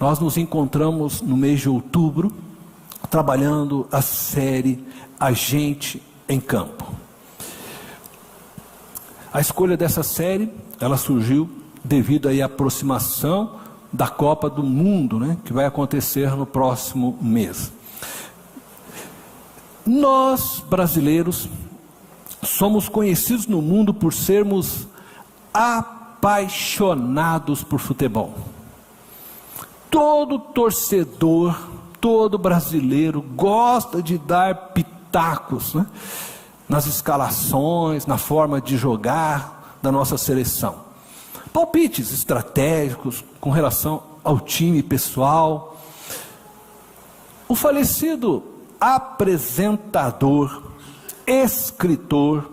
nós nos encontramos no mês de outubro, trabalhando a série A Gente em Campo. A escolha dessa série, ela surgiu devido aí à aproximação da Copa do Mundo, né, que vai acontecer no próximo mês. Nós, brasileiros, somos conhecidos no mundo por sermos apaixonados por futebol. Todo torcedor, todo brasileiro gosta de dar pitacos, né, nas escalações, na forma de jogar da nossa seleção. Palpites estratégicos com relação ao time pessoal. O falecido apresentador, escritor,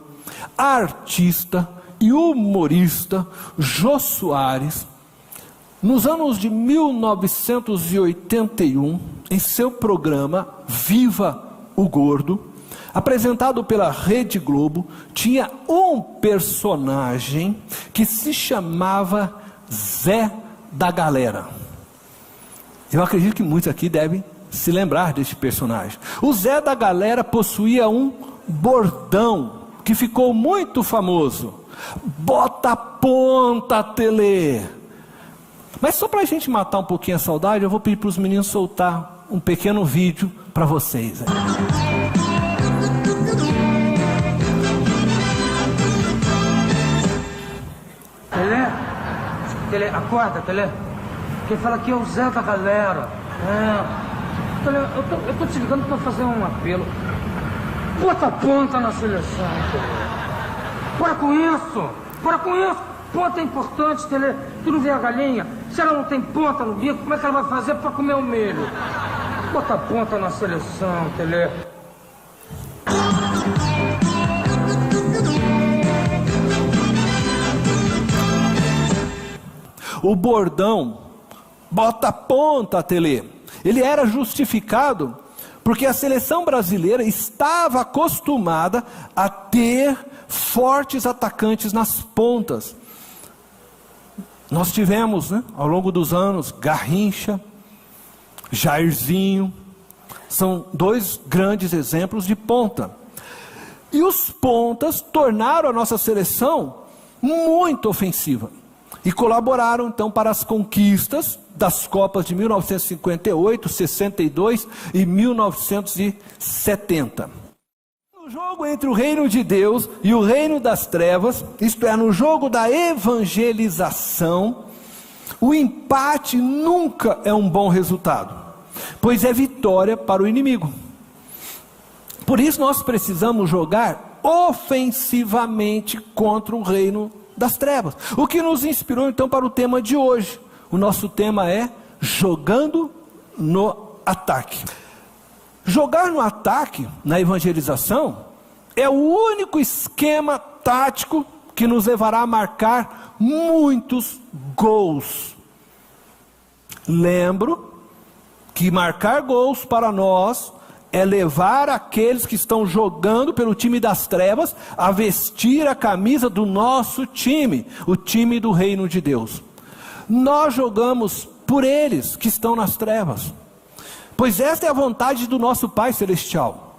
artista e humorista Jô Soares, nos anos de 1981, em seu programa Viva o Gordo, apresentado pela Rede Globo, tinha um personagem que se chamava Zé da Galera. Eu acredito que muitos aqui devem se lembrar deste personagem. O Zé da Galera possuía um bordão que ficou muito famoso: bota a ponta, Tele. Mas só para a gente matar um pouquinho a saudade, eu vou pedir para os meninos soltar um pequeno vídeo para vocês. Tele, acorda, Tele. Quem fala aqui é o Zé da Galera. Tele, eu tô te ligando para fazer um apelo. Bota a ponta na seleção, Tele. Para com isso. Ponta é importante, Tele. Tu não vê a galinha? Se ela não tem ponta no bico, como é que ela vai fazer para comer o milho? Bota a ponta na seleção, Tele. O bordão, bota a ponta, Tele, ele era justificado porque a seleção brasileira estava acostumada a ter fortes atacantes nas pontas. Nós tivemos, né, ao longo dos anos, Garrincha, Jairzinho, são dois grandes exemplos de ponta. E os pontas tornaram a nossa seleção muito ofensiva. E colaboraram então para as conquistas das Copas de 1958, 62 e 1970. No jogo entre o reino de Deus e o reino das trevas, isto é, no jogo da evangelização, o empate nunca é um bom resultado, pois é vitória para o inimigo. Por isso nós precisamos jogar ofensivamente contra o reino das trevas. O que nos inspirou então para o tema de hoje. O nosso tema é jogando no ataque. Jogar no ataque, na evangelização, é o único esquema tático que nos levará a marcar muitos gols. Lembro que marcar gols para nós é levar aqueles que estão jogando pelo time das trevas a vestir a camisa do nosso time, o time do reino de Deus. Nós jogamos por eles que estão nas trevas, pois esta é a vontade do nosso Pai Celestial,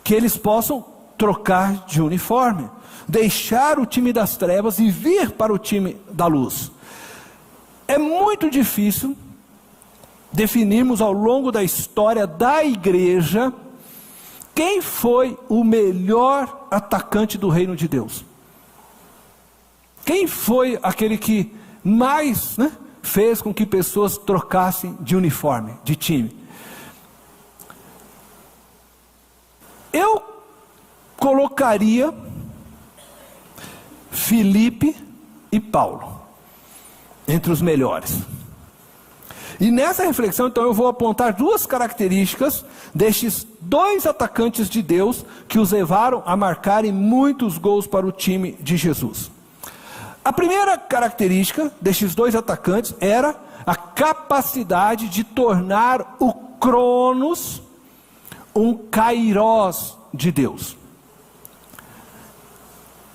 que eles possam trocar de uniforme, deixar o time das trevas e vir para o time da luz. É muito difícil definirmos ao longo da história da igreja quem foi o melhor atacante do reino de Deus. Quem foi aquele que mais, né, fez com que pessoas trocassem de uniforme, de time. Eu colocaria Filipe e Paulo entre os melhores. E nessa reflexão, então, eu vou apontar duas características destes dois atacantes de Deus que os levaram a marcarem muitos gols para o time de Jesus. A primeira característica destes dois atacantes era a capacidade de tornar o Cronos um Kairós de Deus.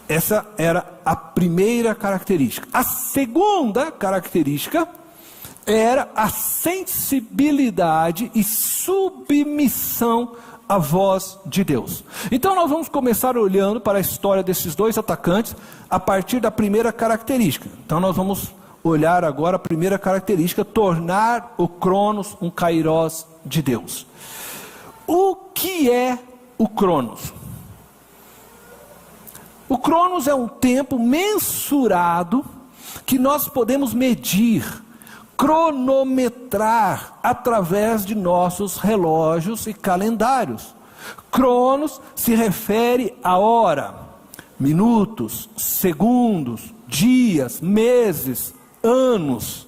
Essa era a primeira característica. A segunda característica era a sensibilidade e submissão à voz de Deus. Então nós vamos começar olhando para a história desses dois atacantes a partir da primeira característica. Então nós vamos olhar agora a primeira característica: tornar o Cronos um Kairós de Deus. O que é o Cronos? O Cronos é um tempo mensurado que nós podemos medir, cronometrar através de nossos relógios e calendários. Cronos se refere a hora, minutos, segundos, dias, meses, anos.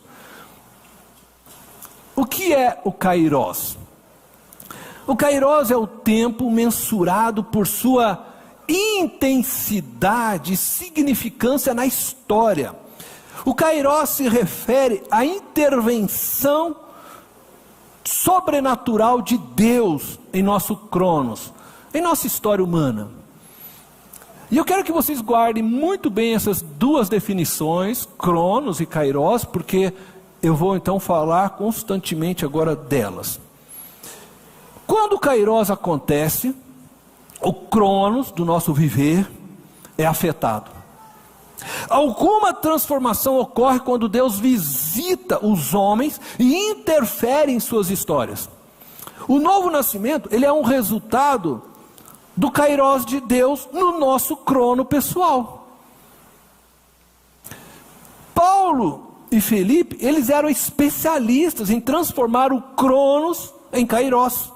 O que é o Kairós? O Kairós é o tempo mensurado por sua intensidade e significância na história. O Kairós se refere à intervenção sobrenatural de Deus em nosso Cronos, em nossa história humana. E eu quero que vocês guardem muito bem essas duas definições, Cronos e Kairós, porque eu vou então falar constantemente agora delas. Quando o Kairós acontece, o Cronos do nosso viver é afetado. Alguma transformação ocorre quando Deus visita os homens e interfere em suas histórias. O novo nascimento, ele é um resultado do Kairós de Deus no nosso crono pessoal. Paulo e Felipe, eles eram especialistas em transformar o Cronos em Kairós.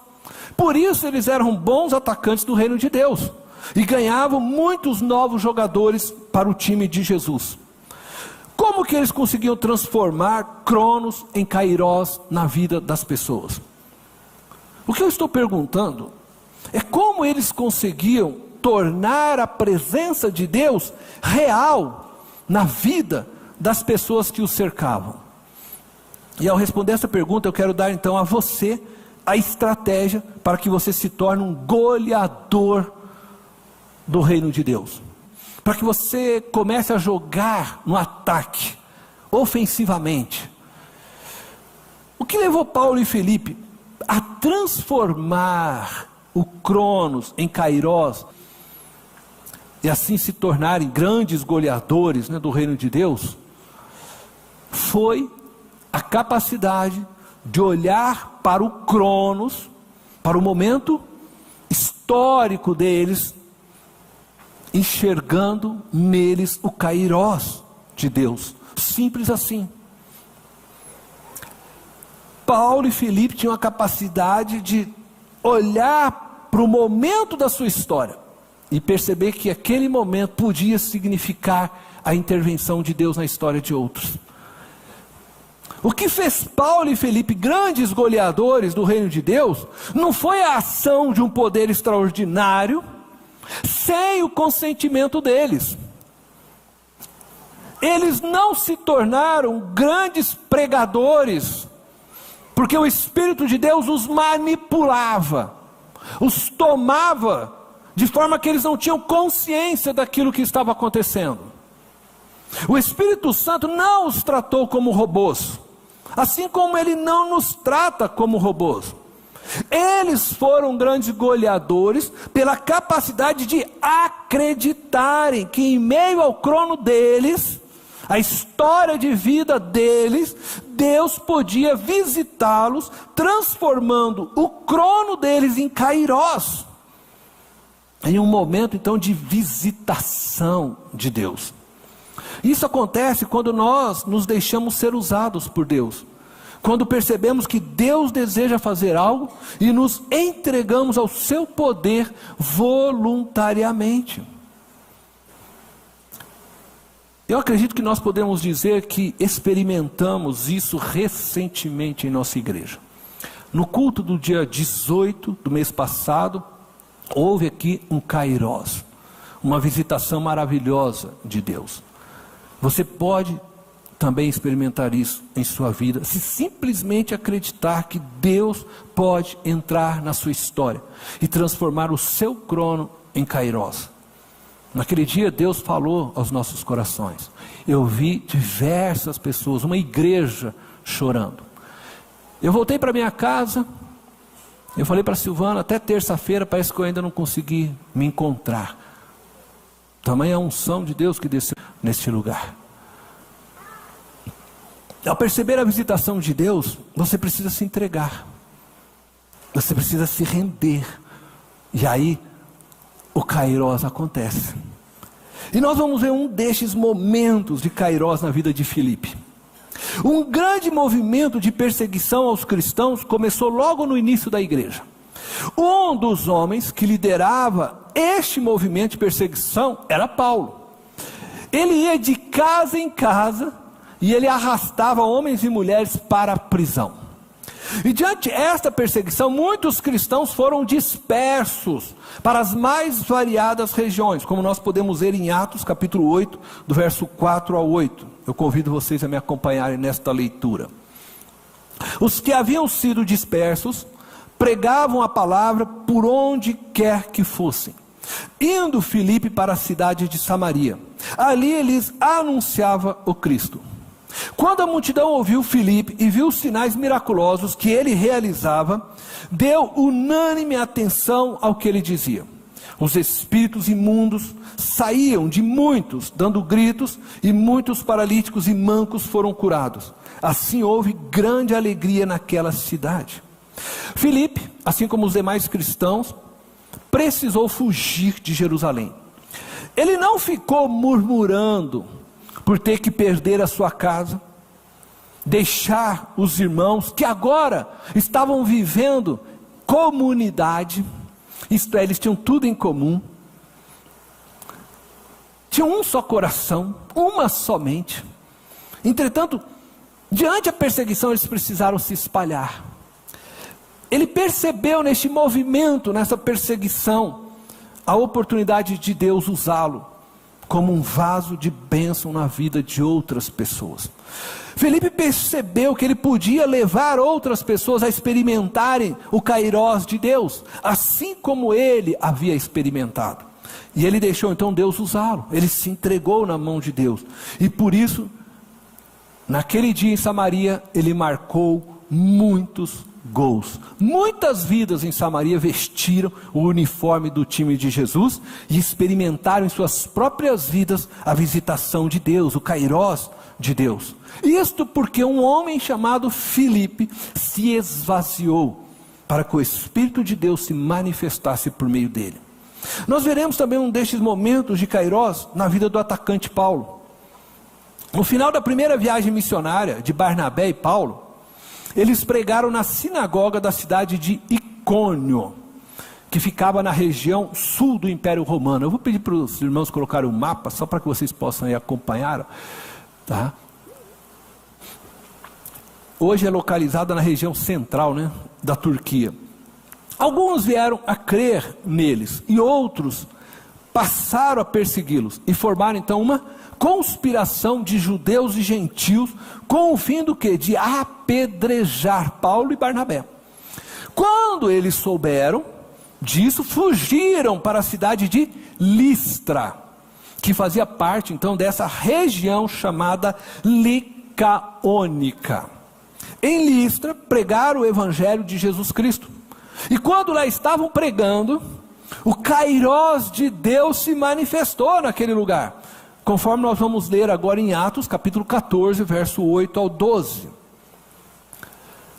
Por isso eles eram bons atacantes do reino de Deus e ganhavam muitos novos jogadores para o time de Jesus. Como que eles conseguiam transformar Cronos em Kairós na vida das pessoas? O que eu estou perguntando é como eles conseguiam tornar a presença de Deus real na vida das pessoas que os cercavam. E ao responder essa pergunta, eu quero dar então a você a estratégia para que você se torne um goleador do reino de Deus. Para que você comece a jogar no ataque, ofensivamente. O que levou Paulo e Felipe a transformar o Cronos em Kairós e assim se tornarem grandes goleadores, do reino de Deus? Foi a capacidade de olhar para o Cronos, para o momento histórico deles, enxergando neles o Kairós de Deus. Simples assim. Paulo e Felipe tinham a capacidade de olhar para o momento da sua história e perceber que aquele momento podia significar a intervenção de Deus na história de outros. O que fez Paulo e Felipe grandes goleadores do reino de Deus, não foi a ação de um poder extraordinário, sem o consentimento deles. Eles não se tornaram grandes pregadores, porque o Espírito de Deus os manipulava, os tomava, de forma que eles não tinham consciência daquilo que estava acontecendo. O Espírito Santo não os tratou como robôs, assim como Ele não nos trata como robôs. Eles foram grandes goleadores pela capacidade de acreditarem que em meio ao crono deles, a história de vida deles, Deus podia visitá-los, transformando o crono deles em Kairós, em um momento então de visitação de Deus. Isso acontece quando nós nos deixamos ser usados por Deus, quando percebemos que Deus deseja fazer algo e nos entregamos ao seu poder voluntariamente. Eu acredito que nós podemos dizer que experimentamos isso recentemente em nossa igreja. No culto do dia 18 do mês passado, houve aqui um Kairós, uma visitação maravilhosa de Deus. Você pode também experimentar isso em sua vida, se simplesmente acreditar que Deus pode entrar na sua história e transformar o seu crono em Kairós. Naquele dia Deus falou aos nossos corações. Eu vi diversas pessoas, uma igreja chorando. Eu voltei para minha casa, eu falei para a Silvana, até terça-feira parece que eu ainda não consegui me encontrar. Tamanha a unção de Deus que desceu neste lugar. Ao perceber a visitação de Deus, você precisa se entregar. Você precisa se render. E aí, o Kairós acontece. E nós vamos ver um destes momentos de Kairós na vida de Filipe. Um grande movimento de perseguição aos cristãos começou logo no início da igreja. Um dos homens que liderava este movimento de perseguição era Paulo. Ele ia de casa em casa e ele arrastava homens e mulheres para a prisão. E diante desta perseguição, muitos cristãos foram dispersos para as mais variadas regiões, como nós podemos ver em Atos capítulo 8, do verso 4 ao 8. Eu convido vocês a me acompanharem nesta leitura. Os que haviam sido dispersos pregavam a palavra por onde quer que fossem. Indo Filipe para a cidade de Samaria, ali eles anunciavam o Cristo. Quando a multidão ouviu Filipe e viu os sinais miraculosos que ele realizava, deu unânime atenção ao que ele dizia. Os espíritos imundos saíam de muitos, dando gritos, e muitos paralíticos e mancos foram curados. Assim houve grande alegria naquela cidade. Filipe, assim como os demais cristãos, precisou fugir de Jerusalém. Ele não ficou murmurando por ter que perder a sua casa, deixar os irmãos que agora estavam vivendo comunidade, isto é, eles tinham tudo em comum, tinham um só coração, uma só mente. Entretanto, diante da perseguição, eles precisaram se espalhar. Ele percebeu neste movimento, nessa perseguição, a oportunidade de Deus usá-lo como um vaso de bênção na vida de outras pessoas. Filipe percebeu que ele podia levar outras pessoas a experimentarem o Kairós de Deus, assim como ele havia experimentado. E ele deixou então Deus usá-lo, ele se entregou na mão de Deus. E por isso, naquele dia em Samaria, ele marcou muitos gols. Muitas vidas em Samaria vestiram o uniforme do time de Jesus e experimentaram em suas próprias vidas a visitação de Deus, o Kairós de Deus. Isto porque um homem chamado Filipe se esvaziou para que o Espírito de Deus se manifestasse por meio dele. Nós veremos também um destes momentos de Kairós na vida do atacante Paulo. No final da primeira viagem missionária de Barnabé e Paulo, eles pregaram na sinagoga da cidade de Icônio, que ficava na região sul do Império Romano. Eu vou pedir para os irmãos colocarem o mapa, só para que vocês possam aí acompanhar. Tá? Hoje é localizada na região central, né, da Turquia. Alguns vieram a crer neles, e outros passaram a persegui-los, e formaram então uma conspiração de judeus e gentios, com o fim do quê? De apedrejar Paulo e Barnabé. Quando eles souberam disso, fugiram para a cidade de Listra, que fazia parte então dessa região chamada Licaônica. Em Listra, pregaram o evangelho de Jesus Cristo. E quando lá estavam pregando, o Kairós de Deus se manifestou naquele lugar, conforme nós vamos ler agora em Atos capítulo 14, verso 8 ao 12.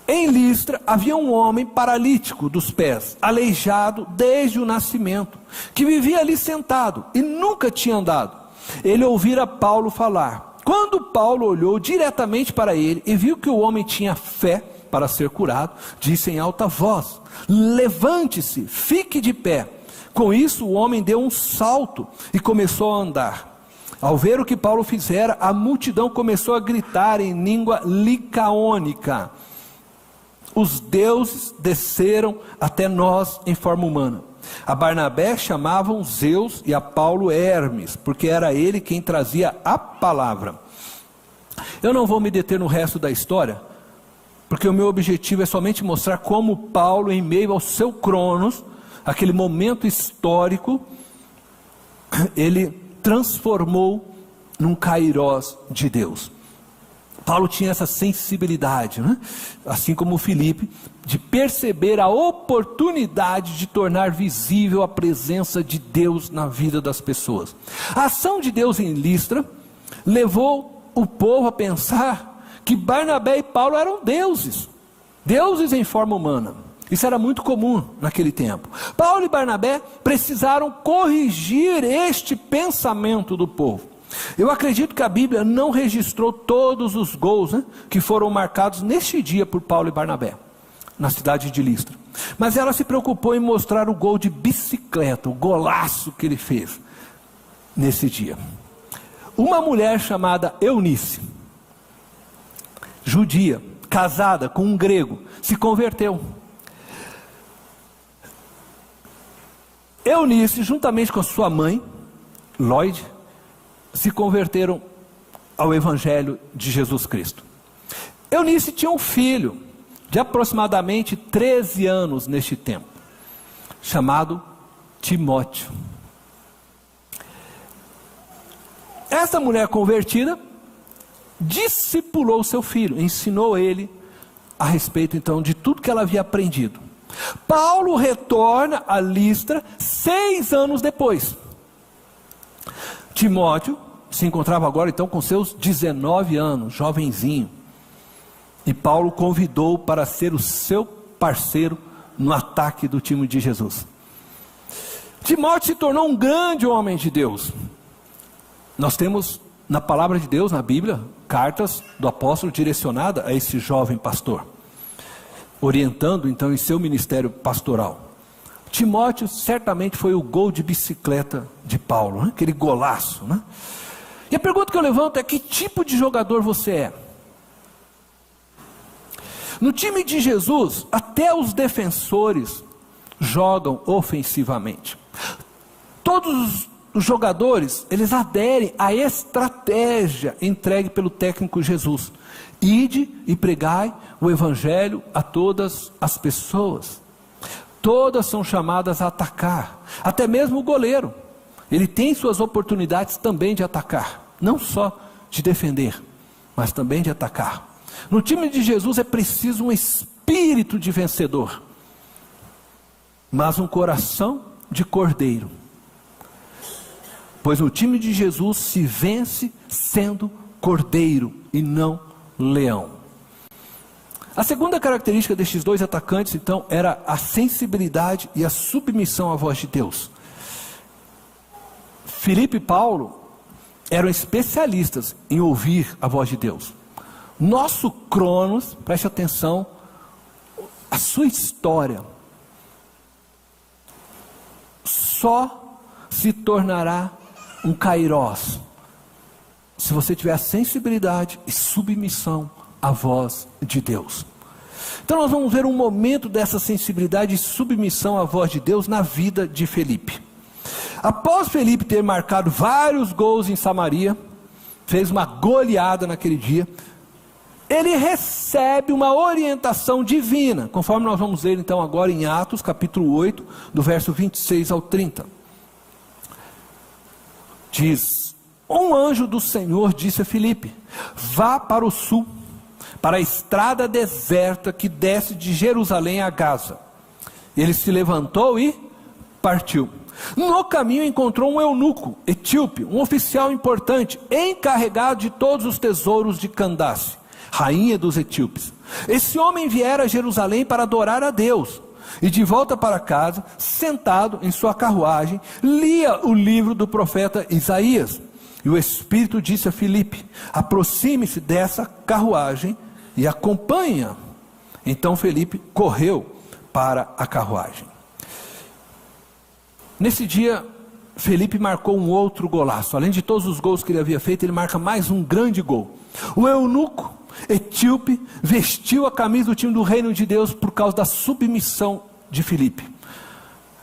Em Listra havia um homem paralítico dos pés, aleijado desde o nascimento, que vivia ali sentado e nunca tinha andado. Ele ouvira Paulo falar. Quando Paulo olhou diretamente para ele e viu que o homem tinha fé para ser curado, disse em alta voz: levante-se, fique de pé. Com isso o homem deu um salto e começou a andar. Ao ver o que Paulo fizera, a multidão começou a gritar em língua licaônica: os deuses desceram até nós em forma humana. A Barnabé chamavam Zeus e a Paulo Hermes, porque era ele quem trazia a palavra. Eu não vou me deter no resto da história, porque o meu objetivo é somente mostrar como Paulo, em meio ao seu Cronos, aquele momento histórico, ele transformou num Kairós de Deus. Paulo tinha essa sensibilidade, né? Assim como Filipe, de perceber a oportunidade de tornar visível a presença de Deus na vida das pessoas. A ação de Deus em Listra levou o povo a pensar que Barnabé e Paulo eram deuses em forma humana. Isso era muito comum naquele tempo. Paulo e Barnabé precisaram corrigir este pensamento do povo. Eu acredito que a Bíblia não registrou todos os gols, né, que foram marcados neste dia por Paulo e Barnabé, na cidade de Listra. Mas ela se preocupou em mostrar o gol de bicicleta, o golaço que ele fez nesse dia. Uma mulher chamada Eunice, judia, casada com um grego, se converteu. Eunice, juntamente com a sua mãe, Lloyd, se converteram ao Evangelho de Jesus Cristo. Eunice tinha um filho, de aproximadamente 13 anos neste tempo, chamado Timóteo. Essa mulher convertida discipulou seu filho, ensinou ele a respeito então de tudo que ela havia aprendido. Paulo retorna a Listra 6 anos depois. Timóteo se encontrava agora então com seus 19 anos, jovenzinho. E Paulo convidou para ser o seu parceiro no ataque do time de Jesus. Timóteo se tornou um grande homem de Deus. Nós temos na palavra de Deus, na Bíblia, cartas do apóstolo direcionadas a esse jovem pastor, orientando então em seu ministério pastoral. Timóteo certamente foi o gol de bicicleta de Paulo, né? Aquele golaço, né? E a pergunta que eu levanto é: que tipo de jogador você é? No time de Jesus, até os defensores jogam ofensivamente. Todos os jogadores, eles aderem à estratégia entregue pelo técnico Jesus: ide e pregai o evangelho a todas as pessoas. Todas são chamadas a atacar, até mesmo o goleiro, ele tem suas oportunidades também de atacar, não só de defender, mas também de atacar. No time de Jesus é preciso um espírito de vencedor, mas um coração de cordeiro, pois no time de Jesus se vence sendo cordeiro e não leão. A segunda característica destes dois atacantes, então, era a sensibilidade e a submissão à voz de Deus. Filipe e Paulo eram especialistas em ouvir a voz de Deus. Nosso Cronos, preste atenção, a sua história só se tornará um kairós se você tiver sensibilidade e submissão à voz de Deus. Então nós vamos ver um momento dessa sensibilidade e submissão à voz de Deus na vida de Filipe. Após Filipe ter marcado vários gols em Samaria, fez uma goleada naquele dia, ele recebe uma orientação divina, conforme nós vamos ver então agora em Atos capítulo 8, do verso 26 ao 30. Diz: um anjo do Senhor disse a Filipe: vá para o sul, para a estrada deserta que desce de Jerusalém a Gaza. Ele se levantou e partiu. No caminho encontrou um eunuco etíope, um oficial importante, encarregado de todos os tesouros de Candace, rainha dos etíopes. Esse homem viera a Jerusalém para adorar a Deus, e de volta para casa, sentado em sua carruagem, lia o livro do profeta Isaías. E o Espírito disse a Filipe: aproxime-se dessa carruagem e acompanha. Então Filipe correu para a carruagem. Nesse dia, Filipe marcou um outro golaço. Além de todos os gols que ele havia feito, ele marca mais um grande gol. O eunuco etíope vestiu a camisa do time do reino de Deus por causa da submissão de Filipe.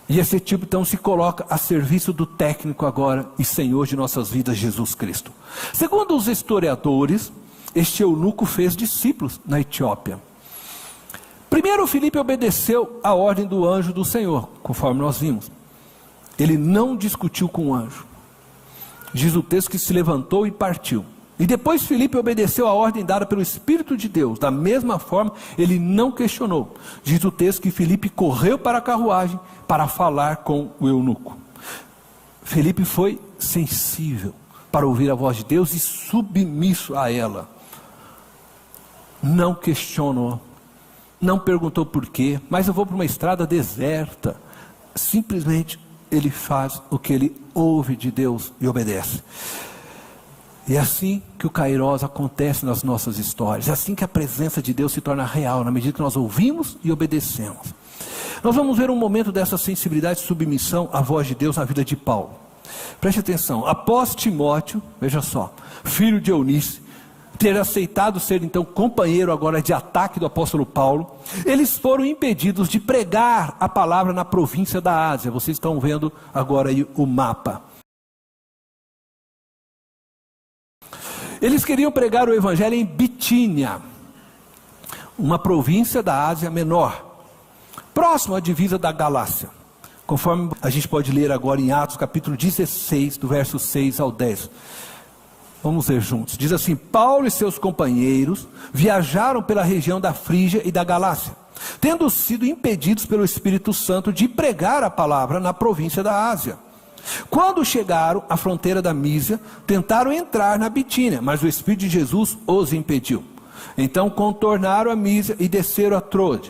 E esse etíope então se coloca a serviço do técnico agora e Senhor de nossas vidas, Jesus Cristo. Segundo os historiadores, este eunuco fez discípulos na Etiópia. Primeiro, Filipe obedeceu a ordem do anjo do Senhor, conforme nós vimos. Ele não discutiu com o anjo. Diz o texto que se levantou e partiu. E depois Filipe obedeceu a ordem dada pelo Espírito de Deus. Da mesma forma, ele não questionou. Diz o texto que Filipe correu para a carruagem para falar com o eunuco. Filipe foi sensível para ouvir a voz de Deus e submisso a ela. Não questionou, não perguntou por quê, mas eu vou para uma estrada deserta. Simplesmente ele faz o que ele ouve de Deus e obedece. E é assim que o Kairos acontece nas nossas histórias. É assim que a presença de Deus se torna real, na medida que nós ouvimos e obedecemos. Nós vamos ver um momento dessa sensibilidade e submissão à voz de Deus na vida de Paulo. Preste atenção, após Timóteo, veja só, filho de Eunice, ter aceitado ser então companheiro agora de ataque do apóstolo Paulo, eles foram impedidos de pregar a palavra na província da Ásia. Vocês estão vendo agora aí o mapa. Eles queriam pregar o evangelho em Bitínia, uma província da Ásia Menor, próximo à divisa da Galácia, conforme a gente pode ler agora em Atos capítulo 16, do verso 6 ao 10. Vamos ler juntos. Diz assim: Paulo e seus companheiros viajaram pela região da Frígia e da Galácia, tendo sido impedidos pelo Espírito Santo de pregar a palavra na província da Ásia. Quando chegaram à fronteira da Mísia, tentaram entrar na Bitínia, mas o Espírito de Jesus os impediu. Então contornaram a Mísia e desceram a Troade.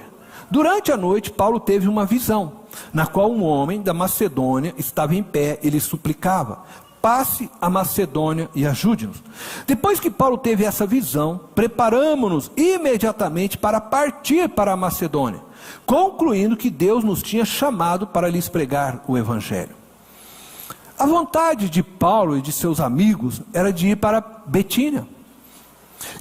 Durante a noite, Paulo teve uma visão, na qual um homem da Macedônia estava em pé e lhe suplicava: passe a Macedônia e ajude-nos. Depois que Paulo teve essa visão, preparamo-nos imediatamente para partir para a Macedônia, concluindo que Deus nos tinha chamado para lhes pregar o evangelho. A vontade de Paulo e de seus amigos era de ir para Betínia.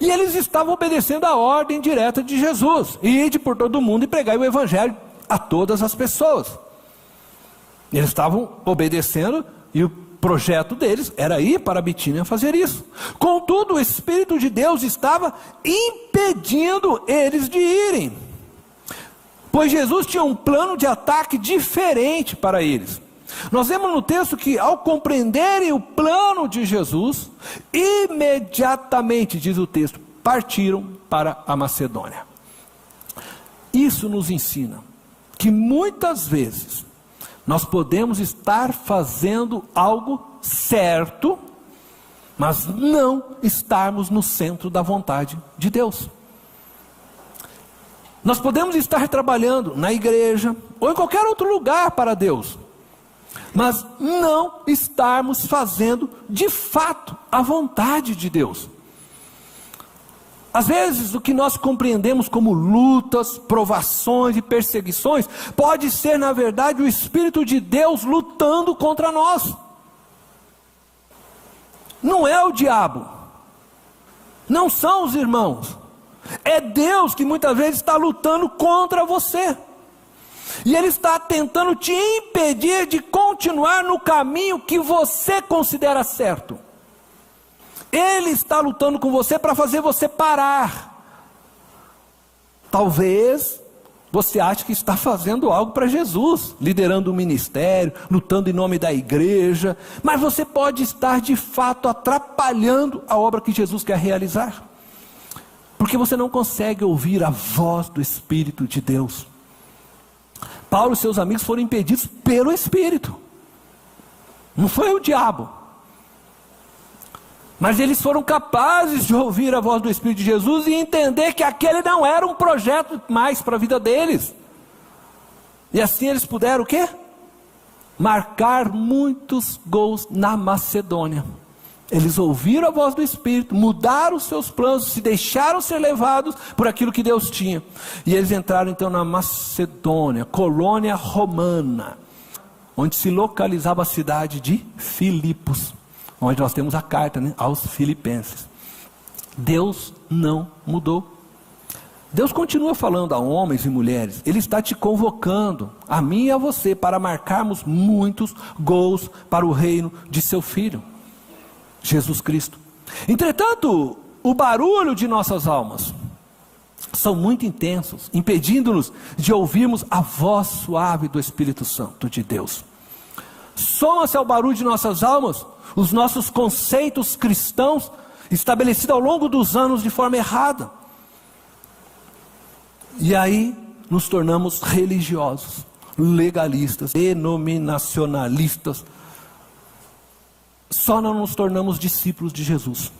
E eles estavam obedecendo a ordem direta de Jesus: ide por todo o mundo e pregai o evangelho a todas as pessoas. Eles estavam obedecendo e o projeto deles era ir para Bitínia fazer isso. Contudo, o Espírito de Deus estava impedindo eles de irem, pois Jesus tinha um plano de ataque diferente para eles. Nós vemos no texto que, ao compreenderem o plano de Jesus, imediatamente, diz o texto, partiram para a Macedônia. Isso nos ensina que muitas vezes nós podemos estar fazendo algo certo, mas não estarmos no centro da vontade de Deus. Nós podemos estar trabalhando na igreja ou em qualquer outro lugar para Deus, mas não estarmos fazendo de fato a vontade de Deus. Às vezes o que nós compreendemos como lutas, provações e perseguições, pode ser na verdade o Espírito de Deus lutando contra nós. Não é o diabo, não são os irmãos, é Deus que muitas vezes está lutando contra você. E Ele está tentando te impedir de continuar no caminho que você considera certo. Ele está lutando com você para fazer você parar. Talvez você ache que está fazendo algo para Jesus, liderando um ministério, lutando em nome da igreja, mas você pode estar de fato atrapalhando a obra que Jesus quer realizar, porque você não consegue ouvir a voz do Espírito de Deus. Paulo e seus amigos foram impedidos pelo Espírito, não foi o diabo, mas eles foram capazes de ouvir a voz do Espírito de Jesus e entender que aquele não era um projeto mais para a vida deles, e assim eles puderam o quê? Marcar muitos gols na Macedônia. Eles ouviram a voz do Espírito, mudaram os seus planos, se deixaram ser levados por aquilo que Deus tinha. E eles entraram então na Macedônia, colônia romana, onde se localizava a cidade de Filipos, onde nós temos a carta, aos Filipenses. Deus não mudou. Deus continua falando a homens e mulheres. Ele está te convocando, a mim e a você, para marcarmos muitos gols para o reino de seu Filho, Jesus Cristo. Entretanto, o barulho de nossas almas são muito intensos, impedindo-nos de ouvirmos a voz suave do Espírito Santo de Deus. Soma-se ao barulho de nossas almas os nossos conceitos cristãos estabelecida ao longo dos anos de forma errada. E aí nos tornamos religiosos, legalistas, denominacionalistas. Só não nos tornamos discípulos de Jesus.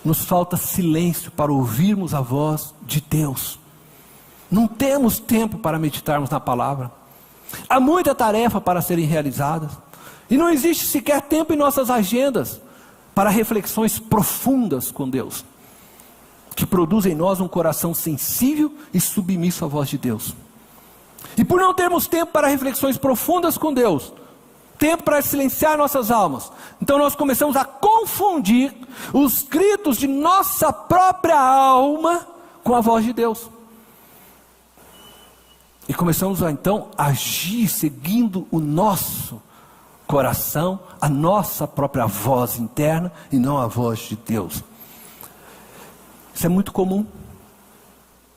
Nos falta silêncio para ouvirmos a voz de Deus. Não temos tempo para meditarmos na palavra. Há muita tarefa para serem realizadas. E não existe sequer tempo em nossas agendas para reflexões profundas com Deus, que produzem em nós um coração sensível e submisso à voz de Deus. E por não termos tempo para reflexões profundas com Deus, tempo para silenciar nossas almas, então nós começamos a confundir os gritos de nossa própria alma com a voz de Deus. E começamos a então agir seguindo o nosso coração, a nossa própria voz interna e não a voz de Deus. Isso é muito comum.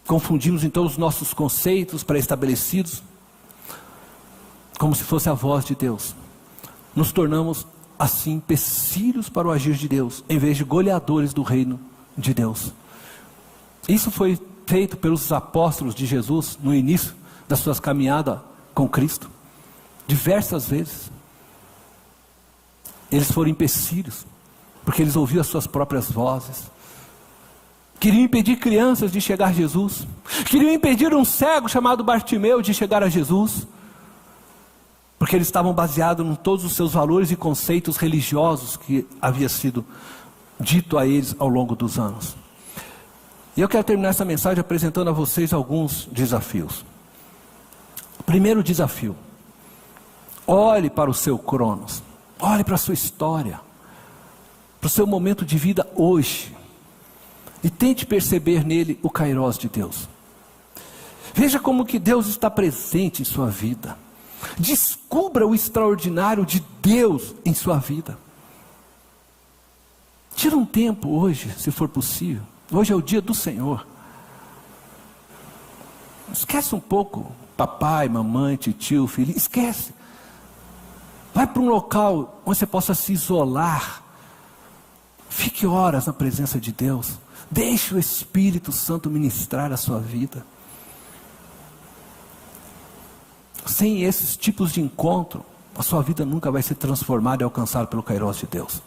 Confundimos então os nossos conceitos pré-estabelecidos como se fosse a voz de Deus. Nos tornamos assim empecilhos para o agir de Deus, em vez de goleadores do reino de Deus. Isso foi feito pelos apóstolos de Jesus no início da sua caminhada com Cristo, diversas vezes. Eles foram empecilhos, porque eles ouviam as suas próprias vozes. Queriam impedir crianças de chegar a Jesus. Queriam impedir um cego chamado Bartimeu de chegar a Jesus. Porque eles estavam baseados em todos os seus valores e conceitos religiosos que havia sido dito a eles ao longo dos anos. E eu quero terminar essa mensagem apresentando a vocês alguns desafios. Primeiro desafio: olhe para o seu Cronos. Olhe para a sua história, para o seu momento de vida hoje, e tente perceber nele o Kairos de Deus. Veja como que Deus está presente em sua vida. Descubra o extraordinário de Deus em sua vida. Tira um tempo hoje, se for possível. Hoje é o dia do Senhor. Esquece um pouco papai, mamãe, tio, filho. Esquece. Vai para um local onde você possa se isolar. Fique horas na presença de Deus. Deixe o Espírito Santo ministrar a sua vida. Sem esses tipos de encontro, a sua vida nunca vai ser transformada e alcançada pelo Kairos de Deus.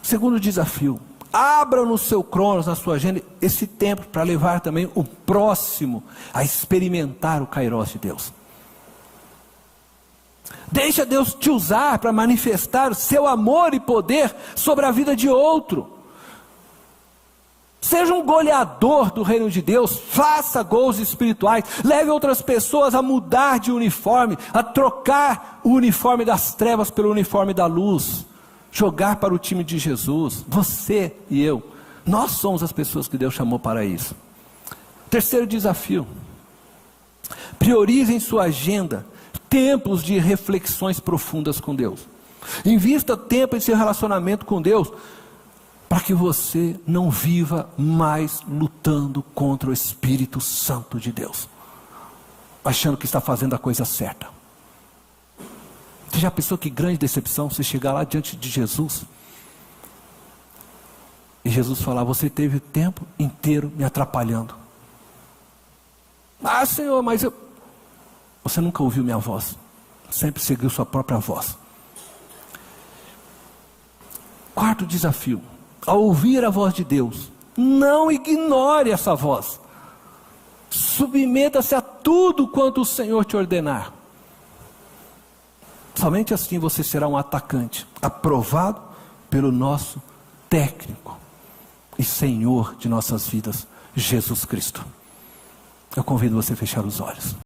Segundo desafio: abra no seu Cronos, na sua agenda, esse tempo para levar também o próximo a experimentar o Kairos de Deus. Deixa Deus te usar para manifestar o seu amor e poder sobre a vida de outro. Seja um goleador do reino de Deus, faça gols espirituais, leve outras pessoas a mudar de uniforme, a trocar o uniforme das trevas pelo uniforme da luz, jogar para o time de Jesus. Você e eu, nós somos as pessoas que Deus chamou para isso. Terceiro desafio: priorize em sua agenda tempos de reflexões profundas com Deus. Invista tempo em seu relacionamento com Deus, para que você não viva mais lutando contra o Espírito Santo de Deus, achando que está fazendo a coisa certa. Você já pensou que grande decepção você chegar lá diante de Jesus e Jesus falar: você teve o tempo inteiro me atrapalhando. Ah, Senhor, mas você nunca ouviu minha voz, sempre seguiu sua própria voz. Quarto desafio: ao ouvir a voz de Deus, não ignore essa voz. Submeta-se a tudo quanto o Senhor te ordenar. Somente assim você será um atacante, aprovado pelo nosso técnico e Senhor de nossas vidas, Jesus Cristo. Eu convido você a fechar os olhos.